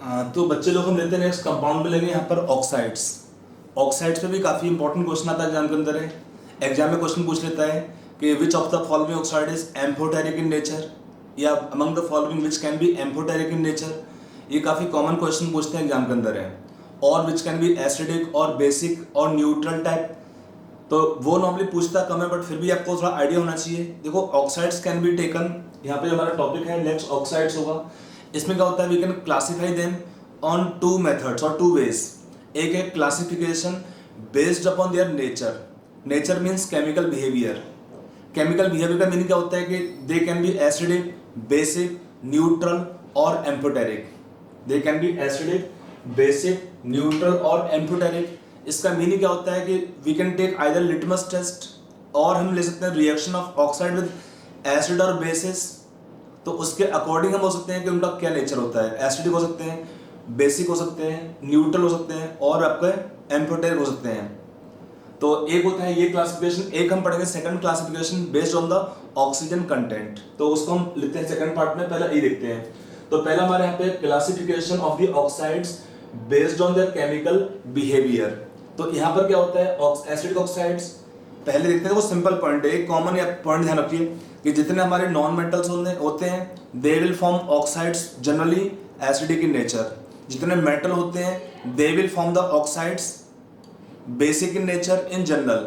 तो बच्चे लोग हम लेते हैं नेक्स्ट कंपाउंड में लेंगे यहाँ पर ऑक्साइड्स। ऑक्साइड्स पे भी काफ़ी इंपॉर्टेंट क्वेश्चन आता है एग्जाम के अंदर है। एग्जाम में क्वेश्चन पूछ लेता है कि which of the following oxide is amphoteric in nature, या among the following which can be amphoteric in nature. ये काफ़ी कॉमन क्वेश्चन पूछते हैं एग्जाम के अंदर है। और विच कैन बी एसिडिक और बेसिक और न्यूट्रल टाइप, तो वो नॉर्मली पूछता कम है, बट फिर भी आपको थोड़ा आइडिया होना चाहिए। देखो ऑक्साइड्स कैन बी टेकन, यहाँ पे हमारा टॉपिक है नेक्स्ट ऑक्साइड्स होगा। इसमें क्या होता है, we can classify them on two methods और टू वेज। एक है classification based upon their nature. Nature means chemical behaviour. Chemical behaviour का मीनिंग क्या होता है कि they can be acidic, basic, neutral और amphoteric. They can be acidic, basic, neutral और एम्फोटेरिक। इसका मीनिंग क्या होता है कि we can take either litmus test, और हम ले सकते हैं reaction of oxide with acid और बेसिस। तो उसके अकॉर्डिंग हम हो सकते हैं कि उनका क्या नेचर होता है। एसिडिक हो सकते हैं, बेसिक हो सकते हैं, न्यूट्रल हो सकते हैं और आपके एम्फोटेरिक हो सकते हैं। तो एक होता है ये क्लासिफिकेशन। एक हम पढ़ेंगे second classification based on the oxygen content, तो उसको हम लेते हैं सेकंड पार्ट में। पहले ये देखते हैं। तो पहला हमारे यहाँ पे classification of the oxides based on their chemical behaviour. तो यहाँ पर क्या होता है, एसिडिक ऑक्साइड्स पहले देखते हैं। वो सिंपल पॉइंट है, एक कॉमन पॉइंट ध्यान रखिए कि जितने हमारे नॉन मेटल्स होते हैं they will form oxides generally acidic in nature. जितने मेटल होते हैं they will form the oxides basic in nature in general.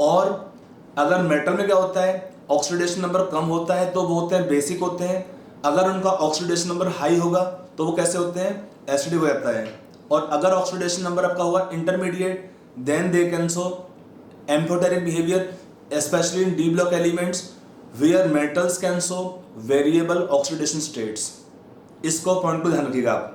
और अगर मेटल में क्या होता है, ऑक्सीडेशन नंबर कम होता है तो वो होते हैं बेसिक होते हैं। अगर उनका ऑक्सीडेशन नंबर हाई होगा तो वो कैसे होते हैं, एसिडिक हो जाता है। और अगर ऑक्सीडेशन नंबर आपका होगा intermediate then they can show amphoteric behaviour especially in d block elements where metals can show variable oxidation states. इसको पॉइंट को ध्यान रखिएगा आप।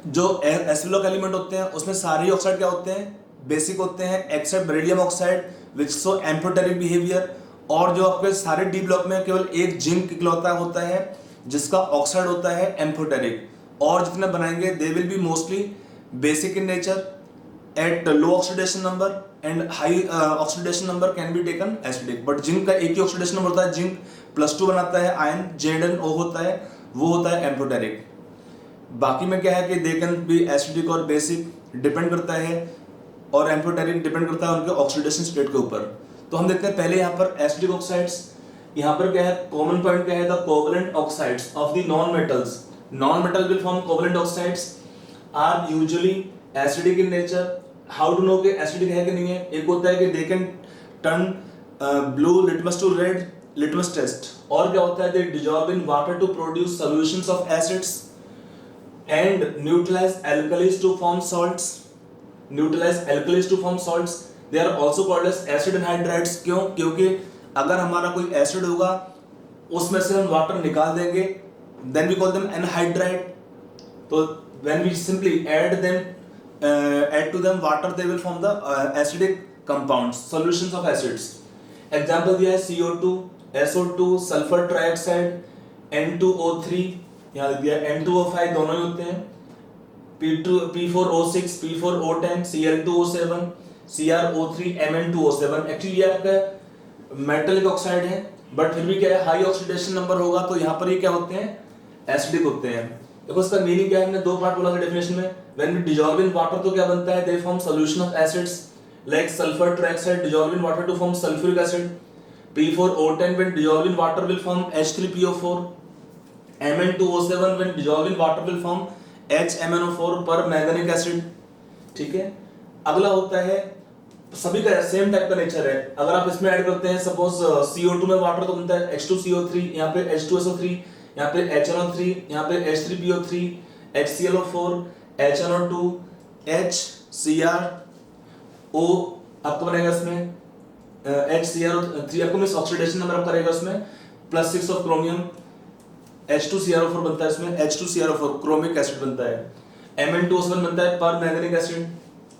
जो एसिड ब्लॉक एलिमेंट होते हैं उसमें सारे ऑक्साइड क्या होते हैं, बेसिक होते हैं except beryllium oxide which show amphoteric behaviour. और जो आपके सारे डी ब्लॉक में केवल एक जिंक इकलौता होता है जिसका ऑक्साइड होता है एम्फोटेरिक। और जितने बनाएंगे दे will be mostly basic in nature at low oxidation number and high oxidation number can be taken acidic. But zinc का एक ही ऑक्सीडेशन नंबर होता है, जिंक +2 बनाता है, आयन Zn O होता है, वो होता है एम्फोटेरिक। बाकी में क्या है कि दे कैन बी एसिडिक और बेसिक, डिपेंड करता है, और एम्फोटेरिक डिपेंड करता है उनके ऑक्सीडेशन स्टेट के ऊपर। तो हम देखते हैं पहले यहाँ पर एसिडिक ऑक्साइड्स। यहाँ पर क्या है, कॉमन पॉइंट क्या है, the covalent oxides of the non metals. Non metal will form covalent oxides are usually acidic in nature. How to know कि एसिडिक है कि नहीं है, एक होता है कि they can turn blue litmus to red litmus test. और क्या होता है, they dissolve in water to produce solutions of acids and neutralize alkalis to form salts. Neutralize alkalis to form salts. They are also called as acid anhydrides. क्यों? क्योंकि अगर हमारा कोई acid होगा उसमें से हम वाटर निकाल देंगे, then we call them anhydride. तो when we simply add to them water, they will form the acidic compounds, solutions of acids. Example दिया है CO2, SO2, sulfur trioxide, N2O3, यहाँ लिख दिया N2O5, दोनों ही होते हैं, P4O6, P4O10, Cl2O7, CrO3, Mn2O7। Actually ये आपका मेटलिक ऑक्साइड है, बट फिर भी क्या है, हाई ऑक्सीडेशन नंबर होगा तो यहाँ पर ये क्या होते हैं, एसिडिक होते हैं। देखो इसका मीनिंग क्या है, हमने दो पार्ट बोला था डेफिनेशन में। When we dissolve in water तो क्या बनता है, they form solution of acids like sulphur trioxide dissolve in water to form sulphuric acid. P4O10 when dissolved in water will form H3PO4. Mn2O7 when dissolved in water will form HMnO4 per manganic acid. ठीक है, अगला होता है, सभी का same type का nature है। अगर आप इसमें ऐड करते हैं सपोज CO2 में वाटर तो बनता है H2CO3, यहाँ पे H2SO3, यहाँ पे HNO3, यहाँ पे H3PO3, HClO4, HNO2, HCrO आपको बनेगा इसमें HCrO3 आपको मिस ऑक्सीडेशन नंबर आपका रहेगा उसमें +6 ऑफ क्रोमियम। H2CrO4 बनता है इसमें, H2CrO4 क्रोमिक एसिड बनता है। Mn2O7 बनता है पर मैग्नीक एसिड।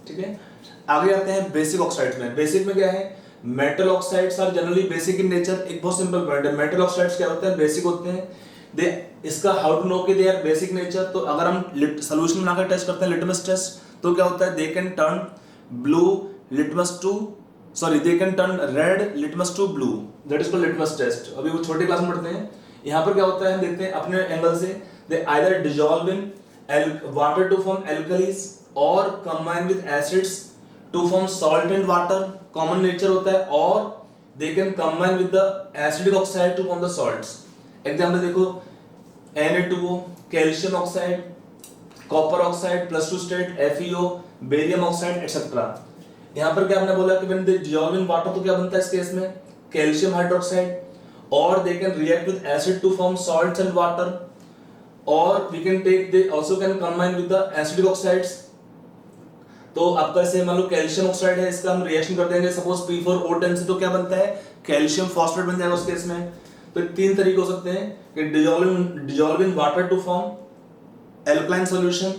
ठीक है, आगे आते हैं बेसिक ऑक्साइड्स में। बेसिक में क्या है, metal oxides are generally basic in nature. एक बहुत सिंपल पॉइंट है, मेटल ऑक्साइड्स क्या होते हैं, बेसिक होते हैं। दे इसका हाउ टू नो कि दे आर बेसिक नेचर, तो अगर हम सॉल्यूशन बनाकर टेस्ट करते हैं लिटमस टेस्ट, तो क्या होता है, they can turn blue litmus to they can turn red litmus to blue, that is called litmus test. अभी वो छोटी क्लास में पढ़ते हैं। यहाँ पर क्या होता है, हम देखते हैं अपने एंगल से, they either dissolve in water to form alkalis और combine with acids to form salt and water, common nature होता है, और they can combine with the acidic oxide to form the salts. Example देखो, Na2O, calcium oxide, copper oxide +2 state, FeO, barium oxide etcetera. यहाँ पर क्या हमने बोला कि when they dissolve in water तो क्या बनता है इस केस में, कैल्शियम हाइड्रोक्साइड, और they can react with acid to form salts and water, और we can take they also can combine with the acidic oxides. तो आपका ऐसे मान लो कैल्शियम ऑक्साइड है, इसका हम रिएक्शन कर देंगे सपोज P4O10 से, तो क्या बनता है, कैल्शियम फॉस्फेट बन जाएगा उस केस में। तो तीन तरीके हो सकते हैं कि dissolve in water to form alkaline solution,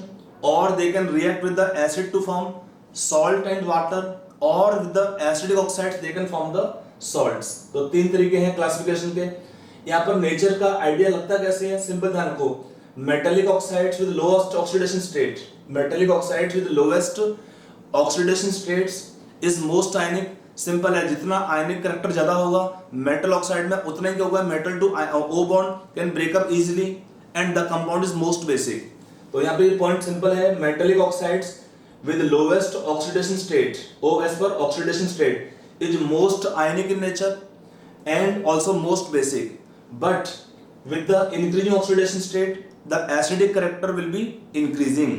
और they can react with the acid to form salt and water, और with the acidic oxides they can form the salts. तो तीन तरीके हैं क्लासिफिकेशन के। यहाँ पर नेचर का आइडिया लगता कैसे है, सिंपल ध्यान रखो, metallic oxides with lowest oxidation state, metallic oxides with lowest oxidation states is most ionic. Simple है, जितना आयनिक करैक्टर ज्यादा होगा मेटल ऑक्साइड में, उतना ही क्या होगा, metal to O bond can break up easily and the compound is most basic. तो यहाँ पे पॉइंट सिंपल है, metallic oxides with lowest oxidation state, OS पर oxidation state is most ionic in nature and also most basic, but with the increasing oxidation state the acidic character will be increasing।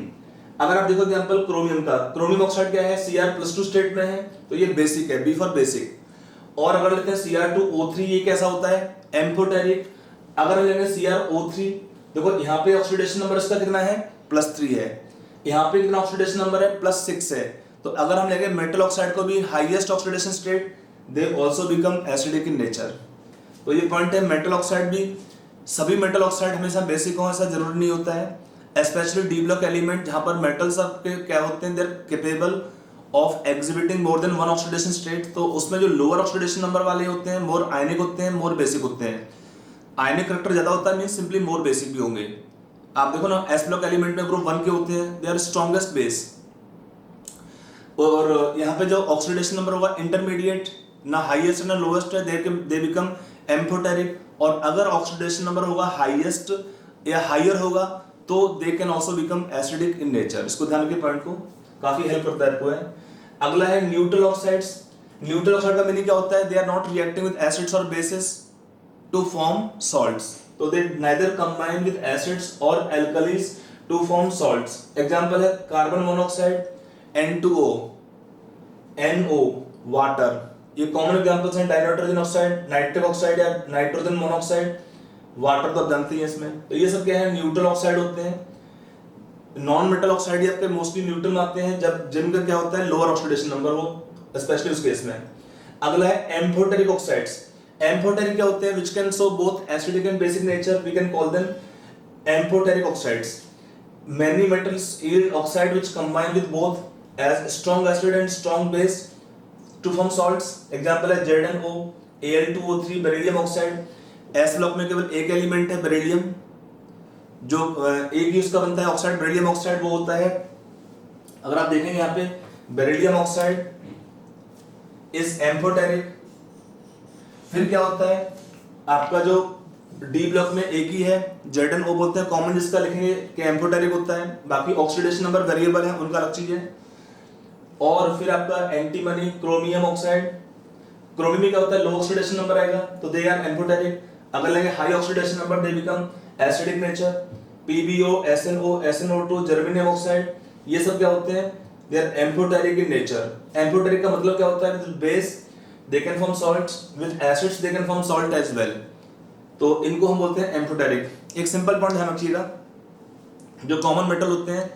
अगर आप देखो example chromium का, chromium oxide क्या है, Cr+2 state में है, तो ये बेसिक है, B फॉर बेसिक। और अगर लेते हैं Cr2O3, ये कैसा होता है, एम्फोटेरिक। अगर लेंगे CrO3, देखो यहाँ पे ऑक्सीडेशन नंबर इसका कितना है, +3 है, यहाँ पे कितना ऑक्सीडेशन नंबर है, +6 है। तो अगर हम लेंगे मेटल ऑक्साइड को भी highest oxidation state, they also become acidic in nature। तो ये पॉइंट है, मेटल ऑक्साइड भी, सभी मेटल ऑक्साइड हमेशा बेसिक हो ऐसा जरूरी नहीं होता है। स्पेशली डी ब्लॉक एलिमेंट जहां पर मेटल्स आपके क्या होते हैं, they are capable of exhibiting more than one oxidation state, तो उसमें जो लोअर ऑक्सीडेशन नंबर वाले होते हैं मोर आयनिक होते हैं, मोर बेसिक होते हैं। आयनिक करैक्टर ज्यादा होता है मीन सिंपली मोर बेसिक भी होंगे। आप देखो ना, एस ब्लॉक एलिमेंट में ग्रुप 1 के होते हैं, दे आर स्ट्रॉन्गेस्ट बेस। और यहाँ पे जो ऑक्सीडेशन नंबर होगा इंटरमीडिएट, ना हाईएस्ट ना लोएस्ट है, दे बिकम एम्फोटेरिक। और अगर ऑक्सीडेशन नंबर होगा हाईएस्ट या हायर होगा तो they can also become acidic in nature. इसको ध्यान रखिए, पॉइंट को काफी हेल्प करता है आपको है। अगला है न्यूट्रल ऑक्साइड्स। न्यूट्रल ऑक्साइड का मीनिंग क्या होता है, they are not reacting with acids और बेसिस टू फॉर्म सॉल्ट्स, तो they neither combine with acids और alkalis to form salts. Example है carbon monoxide, N2O, NO, water, ये कॉमन एग्जांपल्स हैं। डाइनाइट्रोजन ऑक्साइड, नाइट्रिक ऑक्साइड या nitrogen monoxide, water तो आप जानते ही हैं इसमें। तो ये सब क्या है, न्यूट्रल ऑक्साइड होते हैं। नॉन मेटल ऑक्साइड ये आपके मोस्टली न्यूट्रल में आते हैं जब जिनका क्या होता है लोअर ऑक्सीडेशन नंबर हो, स्पेशली उस केस में। अगला है एम्फोटेरिक ऑक्साइड्स। एम्फोटेरिक क्या होते हैं, which can show both acidic and basic nature, we can call them amphoteric oxides. Many metals yield oxide which combine with both as strong acid and strong base to form salts। Example है ZnO, Al2O3, beryllium oxide. S block में केवल एक element है beryllium, जो एक ही उसका बनता है ऑक्साइड, बेरिलियम ऑक्साइड वो होता है। अगर आप देखेंगे यहाँ पे बेरिलियम ऑक्साइड इज एम्फोटेरिक। फिर क्या होता है आपका जो डी ब्लॉक में एक ही है, ZnO बोलते हैं कॉमन, जिसका लिखेंगे कि एम्फोटेरिक होता है, बाकी ऑक्सीडेशन नंबर वेरिएबल है उनका अलग चीज है। और फिर आपका एंटीमनी क्रोमियम ऑक्साइड, क्रोमियम में क्या होता है लो ऑक्सीडेशन नंबर आएगा तो दे आर एम्फोटेरिक। अगर लेंगे high oxidation number they become acidic nature. PbO, SnO, SnO2, germanium oxide, ये सब क्या होते हैं, they are amphoteric in nature. Amphoteric का मतलब क्या होता है, with base they can form salts, with acids they can form salt as well, तो इनको हम बोलते हैं एम्फोटेरिक। एक सिंपल पॉइंट ध्यान रखिएगा, जो कॉमन मेटल होते हैं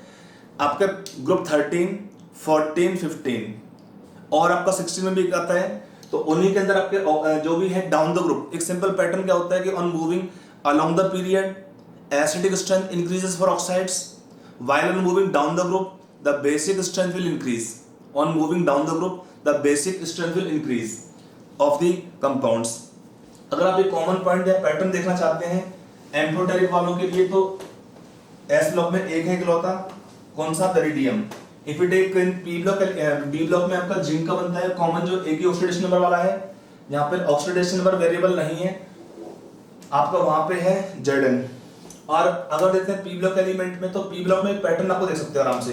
आपके ग्रुप 13, 14, 15 और आपका 16 में भी आता है, तो उन्हीं के अंदर आपके जो भी है डाउन द ग्रुप, एक सिंपल पैटर्न क्या होता है कि on moving along the period acidic strength increases for oxides, while on moving down the group the basic strength will increase. On moving down the group the basic strength will increase of the compounds. अगर आप एक common point या pattern देखना चाहते हैं amphoteric वालों के लिए, तो एस ब्लॉक में एक है इकलौता, कौन सा, beryllium. If you take in p block, b block में आपका जिंक का बनता है कॉमन, जो एक ही ऑक्सीडेशन नंबर वाला है, यहाँ पे ऑक्सीडेशन नंबर वेरिएबल नहीं है आपका, वहां पे है Zn। और अगर देखते हैं पी ब्लॉक एलिमेंट में, तो पी ब्लॉक में एक पैटर्न आपको देख सकते हो आराम से।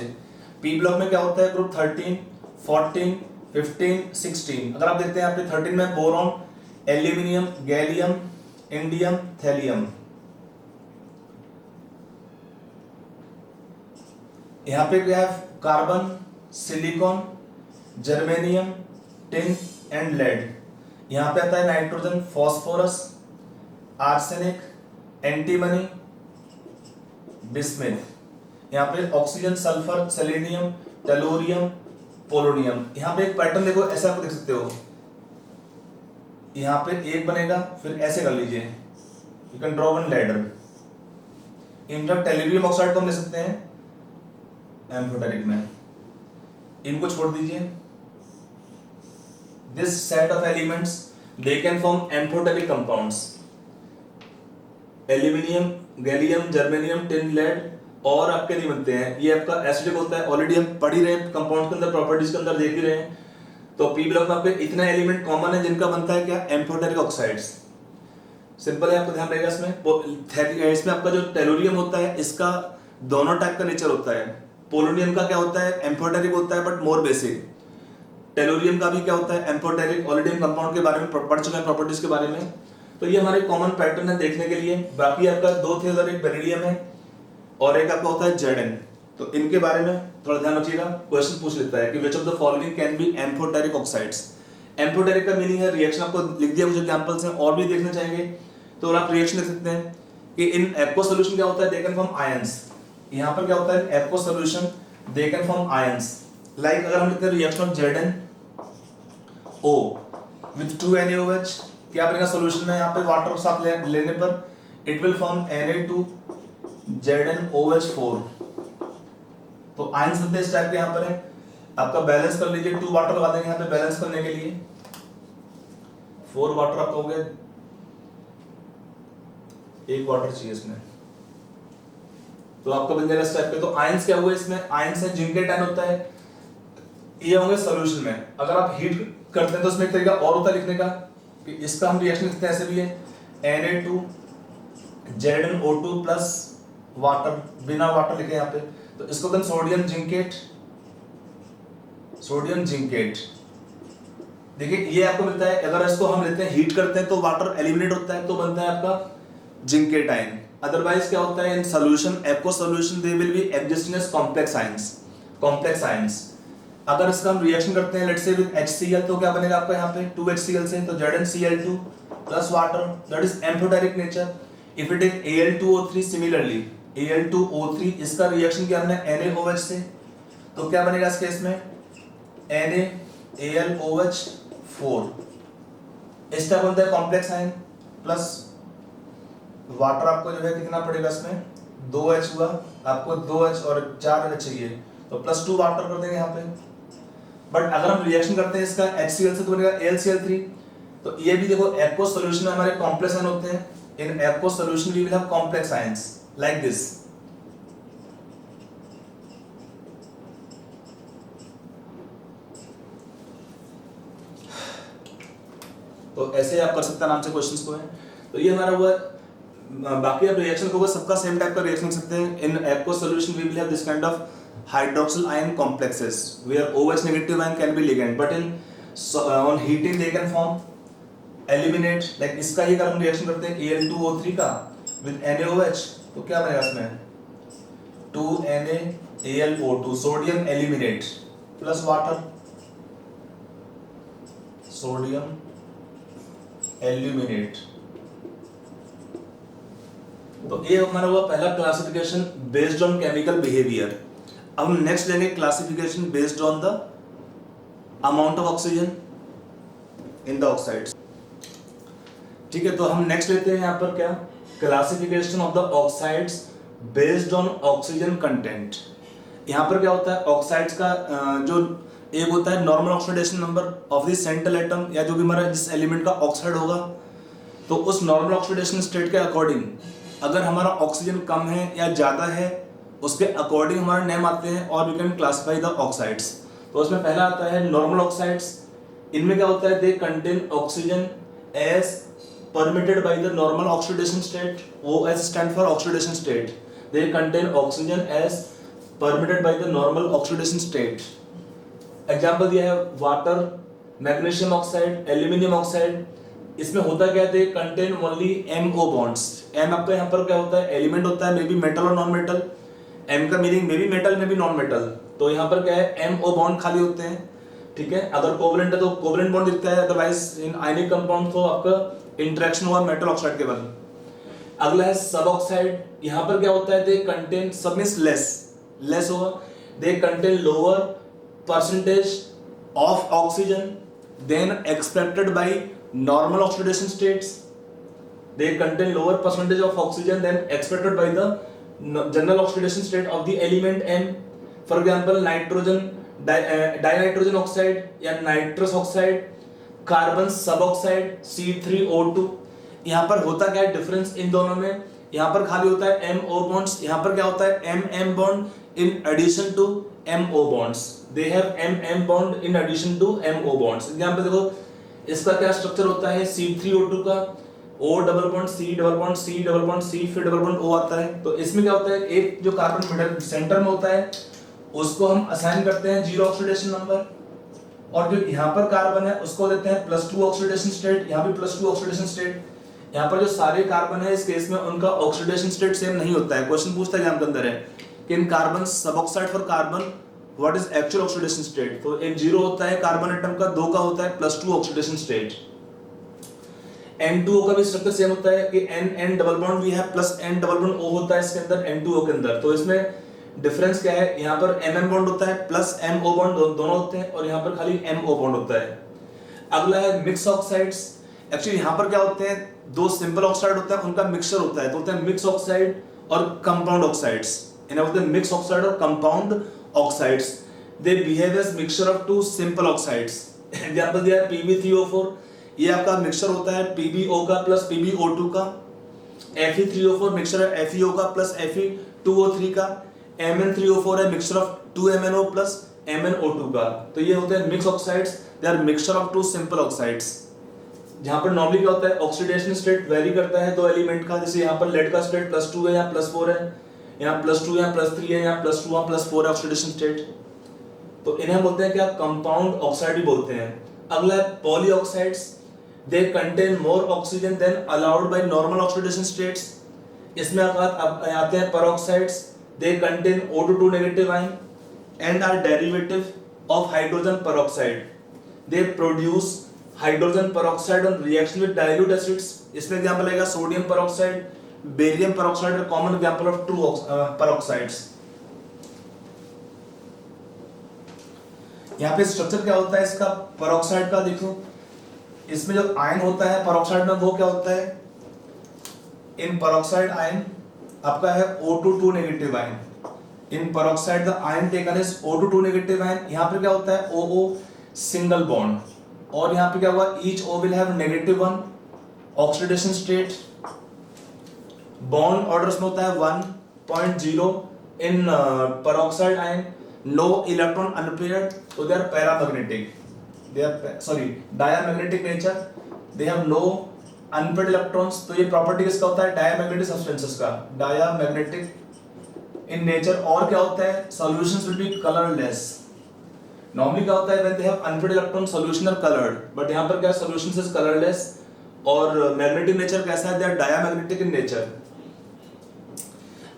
पी ब्लॉक में क्या होता है, ग्रुप 13, 14, 15, 16। अगर आप देखते हैं यहाँ पे 13 में boron, aluminium, gallium, indium, thallium. यहाँ पे क्या है, carbon, silicon, germanium, tin and lead. यहाँ पे आता है nitrogen, phosphorus, arsenic, antimony, bismuth. यहाँ पे oxygen, sulphur, selenium, tellurium, polonium. यहाँ पे एक पैटर्न देखो, ऐसा आप देख सकते हो, यहाँ पे एक बनेगा, फिर ऐसे कर लीजिए, you can draw one ladder. इनका टेलोरियम ऑक्साइड को हम ले सकते हैं एम्फोटेरिक में, इनको छोड़ दीजिए। This set of elements they can form amphoteric compounds. Aluminium, gallium, germanium, tin, lead और आपके नहीं बनते हैं, ये आपका एसिडिक होता है। ऑलरेडी हम पढ़ ही रहे हैं कंपाउंड के अंदर, प्रॉपर्टीज के अंदर देख ही रहे हैं। तो पी ब्लॉक में आपके इतना एलिमेंट कॉमन है जिनका बनता है क्या, एम्फोटेरिक ऑक्साइड्स। सिंपल है, आपको ध्यान रहेगा इसमें। इसमें आपका जो टेलोरियम होता है, इसका दोनों टाइप का नेचर होता है। पोलोनियम का क्या होता है, एम्फोटेरिक होता है बट मोर बेसिक। टेलोरियम का भी क्या होता है, एम्फोटेरिक। ऑलरेडी हम कंपाउंड के बारे में पढ़ चुके हैं, प्रॉपर्टीज के बारे में। तो ये हमारे कॉमन पैटर्न है देखने के लिए। बाकी आपका दो थे, एक बेरिलियम है और एक आपका होता है जेडन। तो इनके बारे में थोड़ा ध्यान रखिएगा, क्वेश्चन पूछ लेता है कि which of the following can be amphoteric oxides. Amphoteric का मीनिंग है रिएक्शन, आपको लिख दिया, कुछ एग्जांपल्स हैं और भी देखना चाहेंगे तो आप रिएक्शन लिख सकते हैं कि इन एक्वस सॉल्यूशन क्या होता है, दे कैन फॉर्म आयंस। यहाँ पर क्या होता है, aqueous solution they can form ions. Like अगर हम लिखते हैं reaction of Zn O with 2NaOH, क्या बनेगा सॉल्यूशन में, यहाँ पे वाटर के साथ लेने पर it will form Na2 ZnOH4। तो आयंस बनते इस टाइप के यहाँ पर है। आपका बैलेंस कर लीजिए, 2 वाटर लगा देंगे यहाँ पे बैलेंस करने के लिए। 4 वाटर आपका हो गया, 1 वाटर चाहिए इसमें, तो आपका बन जाएगा इस टाइप के। तो आयंस क्या हुए इसमें, आयंस है जिंकेट आयन होता है, ये होंगे सॉल्यूशन में। अगर आप हीट करते हैं तो उसमें एक तरीका और होता है लिखने का, कि इसका हम रिएक्शन लिखते हैं ऐसे भी है, Na2 ZnO2 प्लस वाटर, बिना वाटर लिखे यहाँ पे, तो इसको दें सोडियम जिंकेट। सोडियम जिंकेट देखिए ये आपको मिलता है। अगर इसको हम लेते हैं हीट करते हैं तो वाटर एलिमिनेट होता है, तो बनता है आपका जिंकेट आयन। अदरवाइज क्या होता है, in solution, aqueous solution, they will be existing as complex ions, complex ions. अगर इसका हम रिएक्शन करते हैं लेट्स से विद HCl, तो क्या बनेगा आपका यहाँ पे 2HCl से, तो ZnCl2 plus water, that is amphoteric nature. If it is Al2O3, similarly Al2O3, इसका रिएक्शन किया हमने NaOH से, तो क्या बनेगा इस केस में NaAlOH4। इस टाइप बनता है कॉम्प्लेक्स आयन, प्लस वाटर आपको जो है कितना पड़ेगा इसमें, 2H हुआ, आपको 2H और 4H चाहिए, तो +2 वाटर कर देंगे यहाँ पे। बट अगर हम रिएक्शन करते हैं इसका HCl से, तो बनेगा AlCl3। तो ये भी देखो एक्वस सॉल्यूशन में हमारे कॉम्प्लेक्स आयन होते हैं। In aqueous solution we will have complex ions like this. तो ऐसे आप कर सकते हैं आराम से क्वेश्चंस को है। तो ये हमारा हुआ। बाकी आप रिएक्शन को सबका सेम टाइप का रिएक्शन सकते हैं। In aqueous solution we will have this kind of hydroxyl ion complexes where OH negative ion can be ligand, but in on heating they can form eliminate, like इसका ही अगर हम reaction करते हैं Al2O3 का with NaOH, तो क्या बनेगा इसमें 2NaAlO2, sodium eliminate plus water, sodium aluminate. तो ये हमारा हुआ पहला classification based on chemical behaviour. अब हम नेक्स्ट लेंगे classification based on the amount of oxygen in the oxides. ठीक है, तो हम नेक्स्ट लेते हैं यहाँ पर क्या, classification of the oxides based on oxygen content. यहाँ पर क्या होता है, ऑक्साइड्स का जो एक होता है normal oxidation number of the central atom, या जो भी हमारा जिस एलिमेंट का ऑक्साइड होगा, तो उस नॉर्मल ऑक्सीडेशन स्टेट के अकॉर्डिंग अगर हमारा ऑक्सीजन कम है या ज़्यादा है, उसके अकॉर्डिंग हमारे नेम आते हैं और we can classify the oxides. तो उसमें पहला आता है नॉर्मल ऑक्साइड्स। इनमें क्या होता है, they contain oxygen as permitted by the normal oxidation state. OS stand for oxidation state. They contain oxygen as permitted by the normal oxidation state. Example दिया है water, magnesium oxide, aluminium oxide. इसमें होता क्या है, contain only MO bonds. M आपका यहाँ पर क्या होता है, एलिमेंट होता है, मे बी मेटल और नॉन मेटल. M का meaning may be metal may be non metal. तो यहाँ पर क्या है, MO बॉन्ड खाली होते हैं. ठीक है, अगर कोवलेंट है तो कोवलेंट बॉन्ड दिखता है, अदरवाइज इन आयनिक कंपाउंड तो आपका इंटरेक्शन हुआ मेटल ऑक्साइड के बाद. अगला है सब ऑक्साइड. यहाँ पर क्या होता है, दे कंटेन, सब मींस लेस होगा. They contain lower percentage of oxygen than expected by normal oxidation states. They contain lower percentage of oxygen than expected by the general oxidation state of the element M. For example, nitrogen dinitrogen oxide या nitrous oxide, carbon suboxide C3O2. यहाँ पर होता क्या है difference in दोनों में. यहाँ पर खाली होता है MO bonds, यहाँ पर क्या होता है MM bond in addition to MO bonds. They have MM bond in addition to MO bonds. Example देखो, इसका क्या स्ट्रक्चर होता है, C3O2 का O double bond C double bond C double bond C फिर डबल बॉन्ड O आता है. तो इसमें क्या होता है, एक जो कार्बन मिडल सेंटर में होता है उसको हम असाइन करते हैं 0 ऑक्सीडेशन नंबर, और जो यहाँ पर कार्बन है उसको देते हैं +2 ऑक्सीडेशन स्टेट. यहाँ भी +2 ऑक्सीडेशन स्टेट. यहाँ पर जो सारे कार्बन है इस केस में उनका ऑक्सीडेशन स्टेट सेम नहीं होता है. क्वेश्चन पूछता है एग्जाम के अंदर है कि in carbon suboxide for carbon what is actual oxidation state. तो एक 0 होता है कार्बन एटम का, 2 का होता है +2 ऑक्सीडेशन स्टेट. N2O का भी स्ट्रक्चर सेम होता है कि N डबल बॉन्ड भी है plus N double bond O होता है इसके अंदर N2O के अंदर. तो इसमें डिफरेंस क्या है, यहाँ पर MM बॉन्ड होता है प्लस MO बॉन्ड दोनों होते हैं, और यहाँ पर खाली MO बॉन्ड होता है. अगला है मिक्स ऑक्साइड्स. एक्चुअली यहाँ पर क्या होते हैं, 2 सिंपल ऑक्साइड होता है उनका मिक्सचर होता है, तो होता है मिक्स ऑक्साइड और कंपाउंड ऑक्साइड्स. इन्हें बोलते हैं मिक्स ऑक्साइड और compound oxides. They behave as mixture of 2 simple oxides. Example दिया है Pb3O4. ये आपका मिक्सचर होता है PbO का प्लस PbO2 का. Fe3O4 मिक्सचर है FeO का प्लस Fe2O3 का. Mn3O4 है mixture of 2MnO plus MnO2 का. तो ये होते हैं mix oxides. They are mixture of 2 simple oxides. जहां पर नॉर्मली क्या होता है, ऑक्सीडेशन स्टेट वेरी करता है 2 एलिमेंट का. जैसे यहाँ पर लेड का स्टेट +2 है, यहाँ +4 है, यहाँ +2 यहाँ +3 है, यहाँ +2 यहाँ +4 है ऑक्सीडेशन स्टेट. तो इन्हें बोलते हैं क्या, कंपाउंड ऑक्साइड ही बोलते हैं. अगला है polyoxides. They contain more oxygen than allowed by normal oxidation states. इसमें आते हैं peroxides. They contain O2 negative ion and are derivative of hydrogen peroxide. They produce hydrogen peroxide on reaction with dilute acids. इसमें example आएगा sodium peroxide, barium peroxide और common example of 2 peroxides. यहाँ पे structure क्या होता है इसका peroxide का, देखो इसमें जो आयन होता है पेरोक्साइड में वो क्या होता है, इन पेरोक्साइड आयन आपका है O2 negative ion. In peroxide the ion taken is O2 negative ion. यहाँ पर क्या होता है OO सिंगल बॉन्ड, और यहाँ पे क्या हुआ, each O will have -1 oxidation state. Bond order में होता है 1.0. In peroxide ion no electron unpaired, so they are paramagnetic. They are diamagnetic nature. They have no unpaired electrons. तो ये प्रॉपर्टी किसका होता है, diamagnetic substances का, diamagnetic in nature. और क्या होता है, solutions will be colorless. Normally क्या होता है, when they have unpaired electrons solution are colored, but यहाँ पर क्या solutions is colorless. और magnetic nature कैसा है, they are diamagnetic in nature.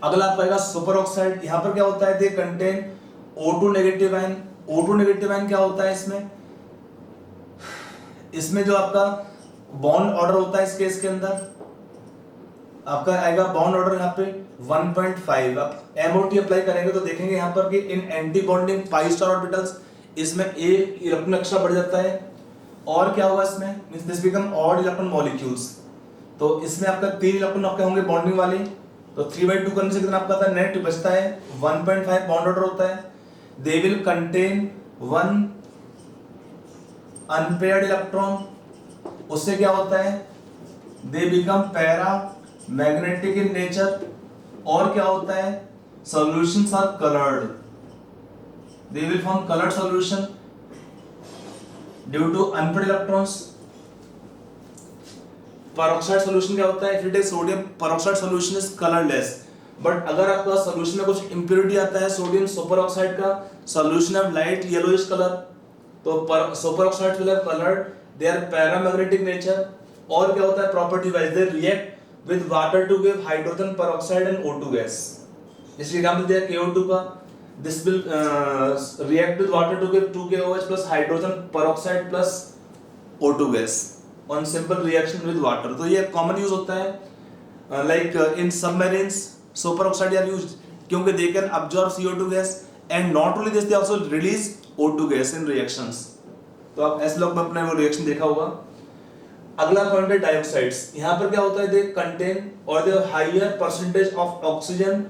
अगला आपका आएगा सुपर ऑक्साइड. यहाँ पर क्या होता है, they contain O2 negative ion. O2 negative ion क्या होता है इसमें जो आपका बॉन्ड ऑर्डर होता है इस केस के अंदर आपका आएगा बॉन्ड ऑर्डर यहाँ पे 1.5. आप MOT अप्लाई करेंगे तो देखेंगे यहाँ पर कि इन anti bonding pi star orbitals इसमें एक इलेक्ट्रॉन एक्स्ट्रा बढ़ जाता है. और क्या होगा इसमें, means this become odd electron molecules. तो इसमें आपका 3 इलेक्ट्रॉन आपके होंगे बॉन्डिंग वाले. तो 3/2 करने से कितना आपका नेट बचता है, 1.5 बॉन्ड ऑर्डर होता है. They will contain 1 unpaired electron. उससे क्या होता है, they become paramagnetic in nature. और क्या होता है, solutions are colored. They will form colored solution due to unpaired electrons. peroxide solution क्या होता है? If you take sodium peroxide solution is colorless. But अगर आपका सोल्यूशन में कुछ इम्प्योरिटी आता है सोडियम सुपर ऑक्साइड का, solution of light yellowish colour, तो superoxide will have colour, they are paramagnetic nature, और क्या होता है property wise they react with water to give hydrogen peroxide and O2 gas. इसलिए example दिया KO2 का, this will react with water to give 2KOH plus hydrogen peroxide plus O2 gas on simple reaction with water. तो ये common use होता है like in submarines superoxide are used क्योंकि they can absorb CO2 gas and not only this they also release O2 gas in reactions. तो आप ऐसे लोग में अपने वो रिएक्शन देखा होगा. अगला पॉइंट है डाइऑक्साइड्स. यहाँ पर क्या होता है दे कंटेन और they higher percentage of oxygen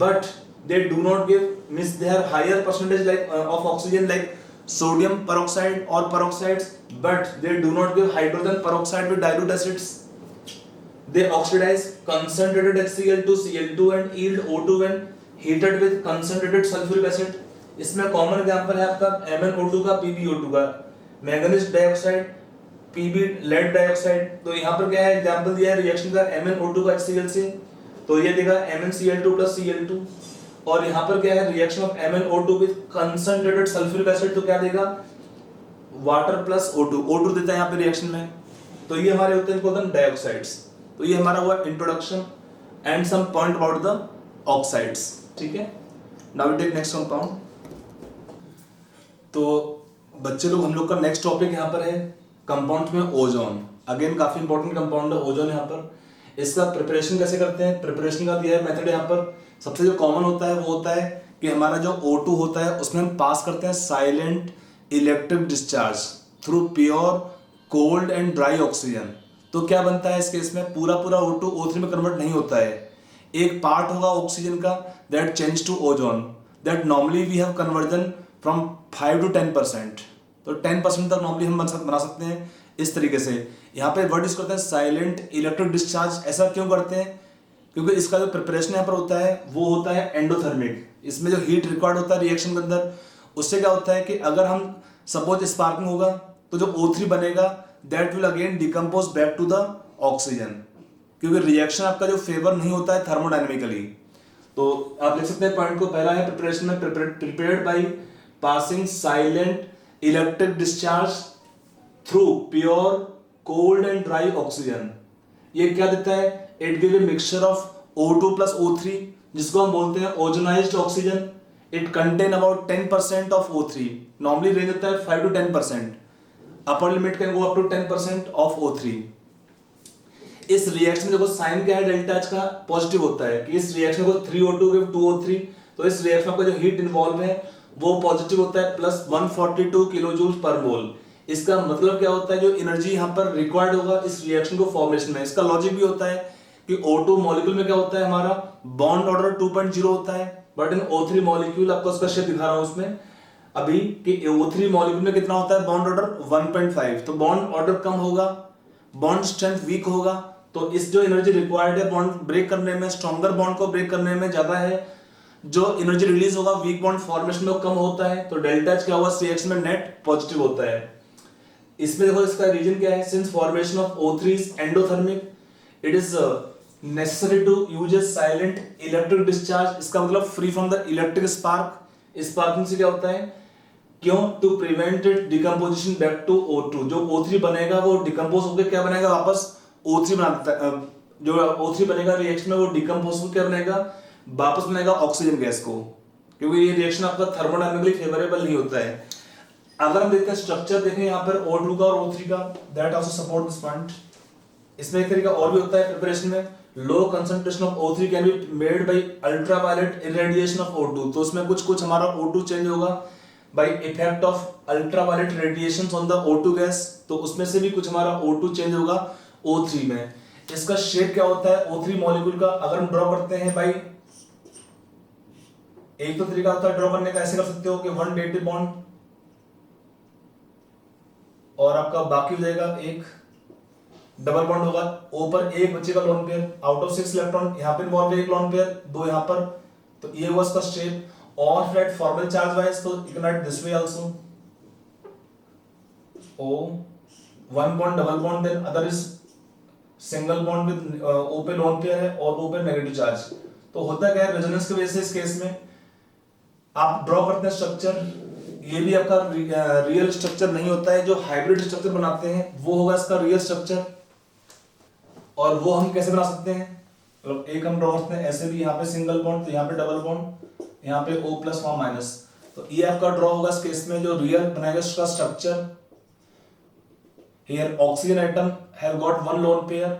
but they do not give means they have higher percentage like of oxygen like sodium peroxide और peroxides but they do not give hydrogen peroxide with dilute acids. They oxidize concentrated HCl to Cl2 and yield O2 when heated with concentrated sulfuric acid. इसमें common example है आपका MnO2 का, PbO2 का, manganese dioxide, Pb lead dioxide. तो यहाँ पर क्या है एग्जांपल दिया है रिएक्शन का MnO2 का HCl से, तो ये देगा MnCl2 plus Cl2. और यहाँ पर क्या है reaction of MnO2 with concentrated sulphuric acid, तो क्या देगा वाटर प्लस O2. O2 देता है यहाँ पे रिएक्शन में. तो ये हमारे होते हैं डाइऑक्साइड्स. तो ये हमारा हुआ introduction and some point about the oxides. ठीक है, now we take next compound. तो बच्चे लोग हम लोग का नेक्स्ट टॉपिक यहाँ पर है कंपाउंड में ओजोन. अगेन काफी इंपॉर्टेंट कंपाउंड है ओजोन. यहाँ पर इसका प्रिपरेशन कैसे करते हैं, प्रिपरेशन का दिया है मेथड यहाँ पर. सबसे जो कॉमन होता है वो होता है कि हमारा जो O2 होता है उसमें हम पास करते हैं silent electric discharge through pure cold and dry oxygen. तो क्या बनता है इस केस में पूरा O2 O3 में कन्वर्ट नहीं होता है. एक पार्ट होगा ऑक्सीजन का that change to ozone, that normally we have conversion from 5 to 10%. तो 10% तक नॉर्मली हम बना सकते हैं इस तरीके से. यहाँ पे वर्ड यूज करते हैं साइलेंट इलेक्ट्रिक डिस्चार्ज. ऐसा क्यों करते हैं? क्योंकि इसका जो प्रिपरेशन यहाँ पर होता है वो होता है एंडोथर्मिक. इसमें जो हीट रिक्वायर्ड होता है रिएक्शन के अंदर, उससे क्या होता है कि अगर हम सपोज स्पार्किंग होगा तो जो O3 बनेगा that will again decompose back to the oxygen, क्योंकि रिएक्शन आपका जो फेवर नहीं होता है थर्मोडायनेमिकली. तो आप लिख सकते हैं पॉइंट को. पहला है प्रिपरेशन में prepared by passing silent electric discharge through pure cold and dry oxygen. ये क्या देता है? It give a mixture of O2 plus O3 जिसको हम बोलते हैं ozonised oxygen. It contain about 10% of O3. Normally range होता है 5 to 10%. Upper limit can go up to 10% of O3. इस रिएक्शन में देखो साइन क्या है डेल्टा एच का पॉजिटिव होता है कि इस रिएक्शन को 3O2 गिव 2O3. तो इस रिएक्शन में आपका जो हीट इन्वॉल्व है वो पॉजिटिव होता है प्लस 142 किलोजूल पर मोल. इसका मतलब क्या होता है जो एनर्जी यहाँ पर रिक्वायर्ड होगा इस रिएक्शन को फॉर्मेशन में. इसका लॉजिक भी होता है कि O2 मॉलिक्यूल में क्या होता है हमारा बॉन्ड ऑर्डर 2.0 होता है बट इन O3 मॉलिक्यूल आपको उसका शेप दिखा रहा हूं उसमें अभी कि O3 मॉलिक्यूल में कितना होता है बॉन्ड ऑर्डर 1.5. तो बॉन्ड ऑर्डर कम होगा, बॉन्ड स्ट्रेंथ वीक होगा, तो इस जो एनर्जी रिक्वायर्ड है बॉन्ड ब्रेक करने में, स्ट्रॉन्गर बॉन्ड को ब्रेक करने में ज्यादा है. जो एनर्जी रिलीज होगा वीक बॉन्ड फॉर्मेशन में कम होता है. तो डेल्टा एच क्या हुआ रिएक्शन में नेट पॉजिटिव होता है. इसमें देखो इसका रीजन क्या है, since formation of O3 is endothermic it is necessary to use a silent electric discharge. इसका मतलब free from the electric spark. Sparking से क्या होता है क्यों? To prevent it decomposition back to O2. जो O3 बनेगा वो डिकम्पोज होकर क्या बनेगा वापस O3 बना देता है. जो O3 बनेगा रिएक्शन में वो डिकम्पोज होकर क्या बनेगा वापस बनेगा ऑक्सीजन गैस को, क्योंकि ये रिएक्शन आपका थर्मोडायनेमिकली फेवरेबल नहीं होता है. अगर हम देखते हैं स्ट्रक्चर देखें यहाँ पर O2 का और O3 का, that also support this point. इसमें एक तरीका और भी होता है प्रिपरेशन में. Low concentration of O3 can be made by ultraviolet irradiation of O2. तो उसमें कुछ हमारा O2 चेंज होगा by effect of ultraviolet radiations on the O2 gas. तो उसमें से भी कुछ हमारा O2 चेंज होगा O3 में. इसका शेप क्या होता है O3 मॉलिक्यूल का अगर हम ड्रॉ करते हैं भाई, एक तो तरीका होता है ड्रॉ करने का, ऐसे कर सकते हो कि 1 डेटिव बॉन्ड और आपका बाकी हो जाएगा एक डबल बॉन्ड होगा. O पर एक बचेगा lone pair, out of 6 electron यहाँ पे इन्वॉल्व है एक लोन पेयर, 2 यहाँ पर. तो ये हुआ इसका shape. Or flat formal charge wise, so you can write this way also. O, one bond, double bond, then other is single bond with O पे लोन पेयर है और O पे नेगेटिव चार्ज। तो होता क्या है रेजोनेंस की वजह से इस केस में आप ड्रॉ करते हैं स्ट्रक्चर, ये भी आपका रियल स्ट्रक्चर नहीं होता है, जो हाइब्रिड स्ट्रक्चर बनाते हैं वो होगा इसका रियल स्ट्रक्चर। और वो हम कैसे बना सकते हैं, तो एक हम ड्रॉ करते हैं ऐसे भी, यहाँ पे सिंगल बॉन्ड तो यहाँ पे डबल बॉन्ड, यहाँ पे O प्लस वहां माइनस, तो ये आपका ड्रॉ होगा इस केस में जो रियल बनाएगा उसका structure. Here oxygen atom have got one lone pair,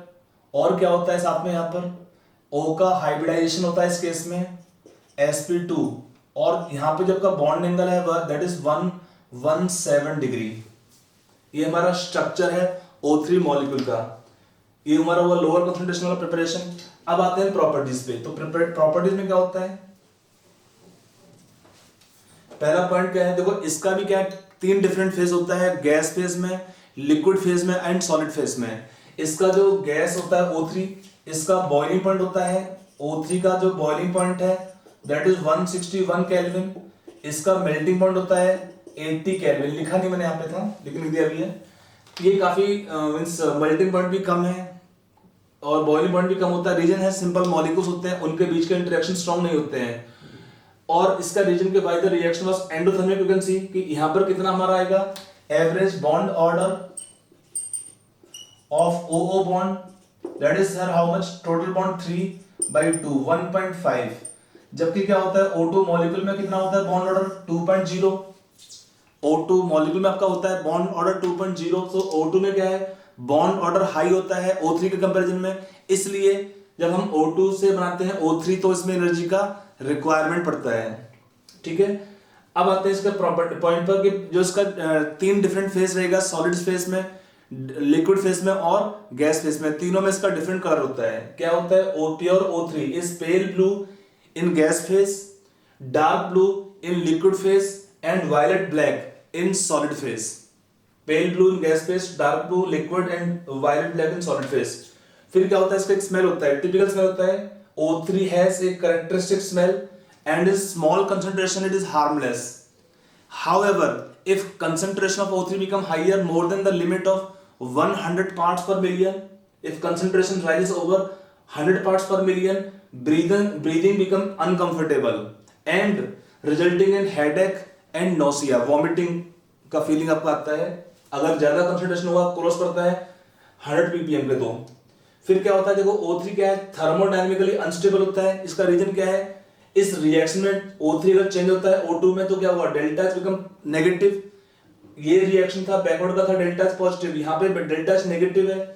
और क्या होता है साथ में यहाँ पर O का हाइब्रिडाइजेशन होता है इस केस में sp2, और यहाँ पे जब का बॉन्ड एंगल है दैट इज 117 डिग्री। ये हमारा स्ट्रक्चर है O3 मॉलिक्यूल का, ये हमारा हुआ लोअर कंसंट्रेशन वाला प्रिपरेशन। अब आते हैं प्रॉपर्टीज पे, तो प्रॉपर्टीज में क्या होता है, पहला पॉइंट क्या है, देखो इसका भी क्या है, 3 डिफरेंट फेज होता है, गैस फेज में, लिक्विड फेज में एंड सॉलिड फेज में। इसका जो गैस होता है O3, इसका बॉइलिंग पॉइंट होता है O3 का जो बॉइलिंग पॉइंट है दैट इज 161 केल्विन, इसका मेल्टिंग पॉइंट होता है 80 केल्विन, लिखा नहीं मैंने यहाँ पे था लेकिन लिख दिया अभी है। ये काफी मींस मेल्टिंग पॉइंट भी कम है और बॉइलिंग पॉइंट भी कम होता है। रीजन है सिंपल मॉलिक्यूल्स होते हैं, उनके बीच के इंटरेक्शन स्ट्रॉन्ग नहीं होते हैं। और इसका रीजन के by the reaction was endothermic, you can see कि यहां पर कितना हमारा आएगा, average bond order of OO bond that is sir how much, total bond 3/2 1.5, जबकि क्या होता है O2 मॉलिक्यूल में कितना होता है बॉन्ड ऑर्डर 2.0, O2 मॉलिक्यूल में आपका होता है बॉन्ड ऑर्डर 2.0, तो O2 में क्या है बॉन्ड ऑर्डर हाई होता है O3 के कंपैरिजन में, इसलिए जब हम O2 से बनाते हैं O3 तो इसमें एनर्जी का रिक्वायरमेंट पड़ता है। ठीक है, अब आते हैं इसका प्रॉपर्टी पॉइंट पर कि जो इसका 3 डिफरेंट फेज रहेगा, सॉलिड फेज में, लिक्विड फेज में और गैस फेज में, तीनों में इसका डिफरेंट कलर होता है। क्या होता है, pure O3 is pale blue in gas phase, dark blue in liquid phase and violet black in solid phase. Pale blue in gas phase, dark blue liquid and violet black in solid phase. फिर क्या होता है, इसका एक smell होता है, typical smell होता है, O3 has a characteristic smell and is small concentration it is harmless. However, if concentration of O3 become higher more than the limit of 100 parts per million, if concentration rises over 100 parts per million, breathing become uncomfortable and resulting in headache and nausea, vomiting का feeling आपको आता है अगर ज्यादा concentration होगा, cross करता है 100 ppm पे। तो फिर क्या होता है, देखो O3 क्या है, थर्मोडायनेमिकली अनस्टेबल होता है। इसका रीजन क्या है, इस रिएक्शन में O3 अगर चेंज होता है O2 में तो क्या हुआ, डेल्टा एच बिकम नेगेटिव। ये रिएक्शन था बैकवर्ड का, था डेल्टा एच पॉजिटिव, यहाँ पे डेल्टा एच नेगेटिव है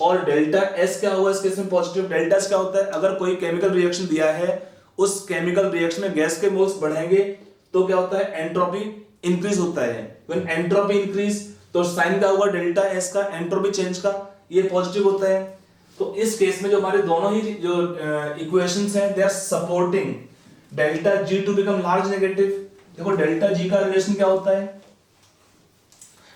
और डेल्टा एस क्या हुआ इस केस में पॉजिटिव। डेल्टा एच क्या होता है, अगर कोई केमिकल रिएक्शन दिया है, उस केमिकल रिएक्शन में गैस के मोल्स बढ़ेंगे तो क्या होता है, एंट्रोपी इंक्रीज होता है। व्हेन एंट्रोपी इंक्रीज तो साइन क्या हुआ, डेल्टा एस का, एंट्रोपी चेंज का, ये पॉजिटिव होता है। तो इस केस में जो हमारे दोनों ही जो इक्वेशंस हैं they are supporting delta G to become large negative. देखो डेल्टा G का रिलेशन क्या होता है,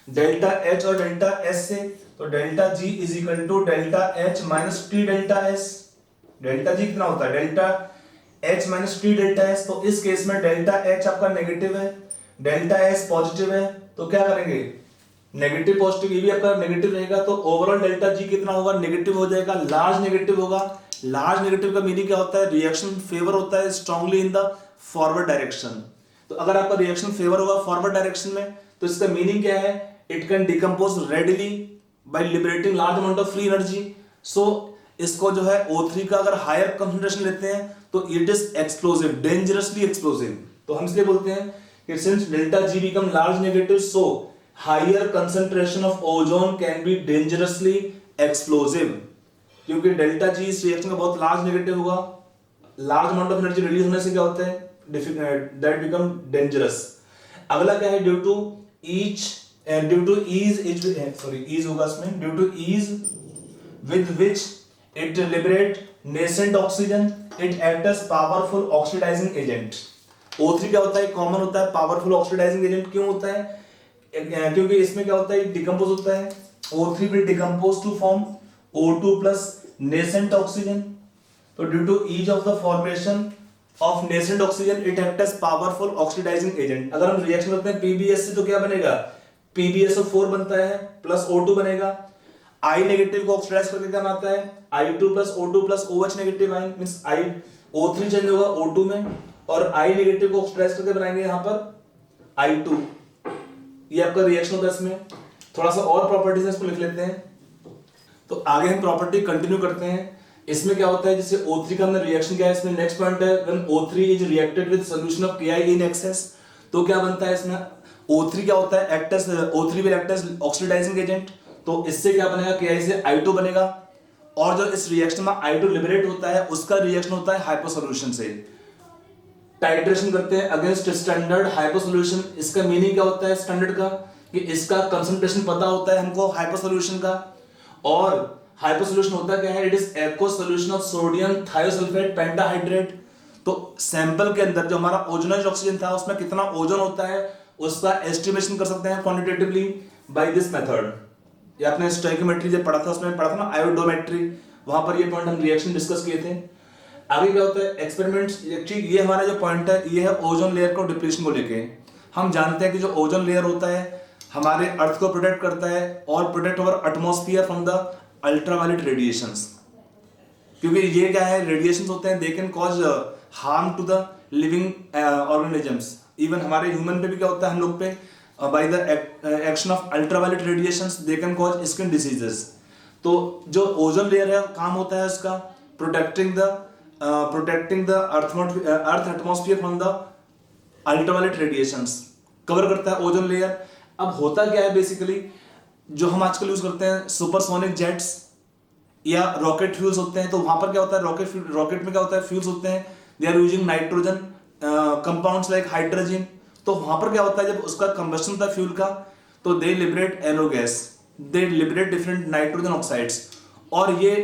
डेल्टा H और डेल्टा S से, तो delta G is equal to delta H minus T delta S। Delta G कितना होता है, delta H minus T delta S। तो इस केस में डेल्टा H आपका नेगेटिव है, डेल्टा S पॉजिटिव है, तो क्या करेंगे, नेगेटिव पॉजिटिव, ये भी आपका नेगेटिव रहेगा, तो ओवरऑल डेल्टा G कितना होगा, नेगेटिव हो जाएगा, लार्ज नेगेटिव होगा। लार्ज नेगेटिव का मीनिंग क्या होता है, रिएक्शन फेवर होता है strongly in the forward direction. तो अगर आपका रिएक्शन फेवर होगा फॉरवर्ड डायरेक्शन में तो इसका मीनिंग क्या है, it can decompose readily by liberating large amount of free energy. So इसको जो है O3 का अगर हायर कंसंट्रेशन लेते हैं तो it is explosive, dangerously explosive. तो हम इसलिए बोलते हैं कि since delta G become large negative so higher concentration of ozone can be dangerously explosive, क्योंकि डेल्टा G इस रिएक्शन का बहुत लार्ज नेगेटिव होगा, large amount of energy release होने से क्या होता है, दैट बिकम डेंजरस। अगला क्या है, ड्यू टू ईज होगा इसमें, due to ease with which it liberate nascent oxygen it act as powerful oxidising agent. O3 क्या होता है, कॉमन होता है, पावरफुल ऑक्सीडाइजिंग एजेंट क्यों होता है, क्योंकि इसमें क्या होता है, डिकम्पोज होता है, O3 will decompose to form O2 plus nascent oxygen। तो due to ease of the formation of nascent oxygen it acts as powerful oxidizing agent। अगर हम रिएक्शन करते हैं PbS से तो क्या बनेगा, PbSO4 बनता है प्लस O2 बनेगा। आई नेगेटिव को ऑक्सीडाइज करके क्या बनाता है I2 plus O2 plus OH negative ion, means I O3 change होगा O2 में, और I नेगेटिव को ऑक्सीडाइज करके बनाएंगे यहां पर I2। ये आपका रिएक्शन होता है। इसमें थोड़ा सा और प्रॉपर्टीज है, इसको लिख लेते हैं। तो आगे हम प्रॉपर्टी कंटिन्यू करते हैं। इसमें क्या होता है, जैसे O3 का हमने रिएक्शन किया है, इसमें नेक्स्ट पॉइंट है when O3 is reacted with solution of KI in excess, तो क्या बनता है इसमें O3 क्या होता है, act as O3 will act as oxidising agent, तो इससे क्या बनेगा KI से I2 बनेगा, और जो इस रिएक्शन में I2 लिबरेट होता है उसका रिएक्शन होता है हाइपो सॉल्यूशन से। टाइट्रेशन करते हैं अगेंस्ट स्टैंडर्ड हाइपो सॉल्यूशन। इसका मीनिंग क्या होता है स्टैंडर्ड का, कि इसका कंसंट्रेशन पता होता है हमको हाइपो सॉल्यूशन का, और हाइपो सॉल्यूशन होता क्या है, it is aqueous solution of sodium thiosulphate pentahydrate. तो सैंपल के अंदर जो हमारा ओजोनाइज्ड ऑक्सीजन था उसमें कितना ओजोन होता है उसका एस्टिमेशन कर सकते हैं क्वांटिटेटिवली बाय दिस मेथड। ये आपने स्टोइकियोमेट्री जब पढ़ा था उसमें पढ़ा था ना, आयोडोमेट्री, वहां पर ये पॉइंट हम रिएक्शन डिस्कस किए थे। आगे क्या होता है एक्सपेरिमेंट्स, एक्चुअली ये हमारा जो पॉइंट है ये है ओजोन लेयर को डिप्लीशन को लेके। हम जानते हैं कि जो ओजोन लेयर होता है हमारे अर्थ को प्रोटेक्ट करता है और protect over atmosphere from the ultraviolet radiations, क्योंकि ये क्या है रेडिएशंस होते हैं, they can cause harm to the living organisms. Even हमारे ह्यूमन पे भी क्या होता है, हम लोग पे by the action of ultraviolet radiations they can cause skin diseases. तो जो ओजोन लेयर है काम होता है उसका protecting the earth atmosphere from the ultraviolet radiations, cover करता है ओजोन लेयर। अब होता क्या है बेसिकली, जो हम आजकल यूज करते हैं सुपरसोनिक जेट्स या रॉकेट फ्यूल्स होते हैं, तो वहां पर क्या होता है रॉकेट में क्या होता है फ्यूल्स होते हैं, they are using nitrogen compounds like hydrogen. तो वहां पर क्या होता है जब उसका कंबस्शन होता है फ्यूल का, तो दे लिबरेट एनो गैस, दे लिबरेट डिफरेंट नाइट्रोजन ऑक्साइड्स, और ये